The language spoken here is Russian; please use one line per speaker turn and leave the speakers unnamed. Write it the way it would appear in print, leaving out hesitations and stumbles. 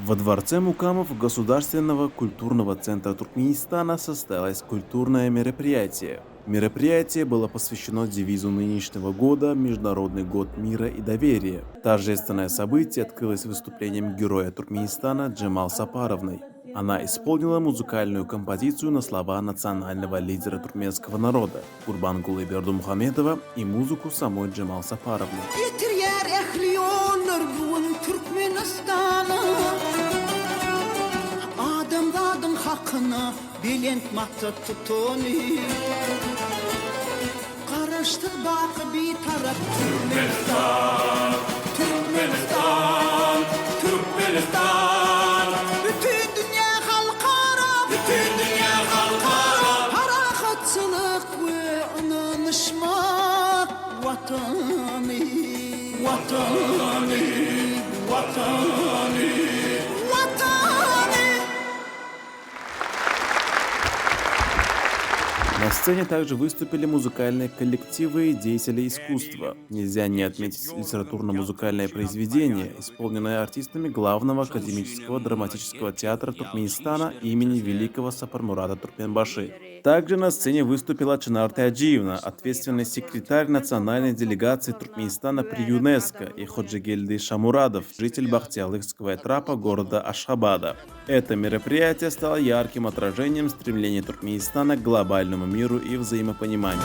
Во дворце Мукамов Государственного культурного центра Туркменистана состоялось культурное мероприятие. Мероприятие было посвящено девизу нынешнего года «Международный год мира и доверия». Торжественное событие открылось выступлением героя Туркменистана Джемал Сапаровной. Она исполнила музыкальную композицию на слова национального лидера туркменского народа Курбангулы Бердумухамедова и музыку самой Джемал Сапаровны.
Hakkına bilent maksat tutuni Karıştı bak bir taraf Türkmenistan Türkmenistan Türkmenistan Bütün dünya halkara Bütün dünya halkara Harakatçılık ve ananışma Vatanı Vatanı Vatanı
На сцене также выступили музыкальные коллективы и деятели искусства. Нельзя не отметить литературно-музыкальное произведение, исполненное артистами главного академического драматического театра Туркменистана имени великого Сапармурада Туркменбаши. Также на сцене выступила Чынар Таджиевна, ответственный секретарь национальной делегации Туркменистана при ЮНЕСКО, и Ходжигельды Шамурадов, житель Бахтиялыкского этрапа города Ашхабада. Это мероприятие стало ярким отражением стремления Туркменистана к глобальному миру и взаимопониманию.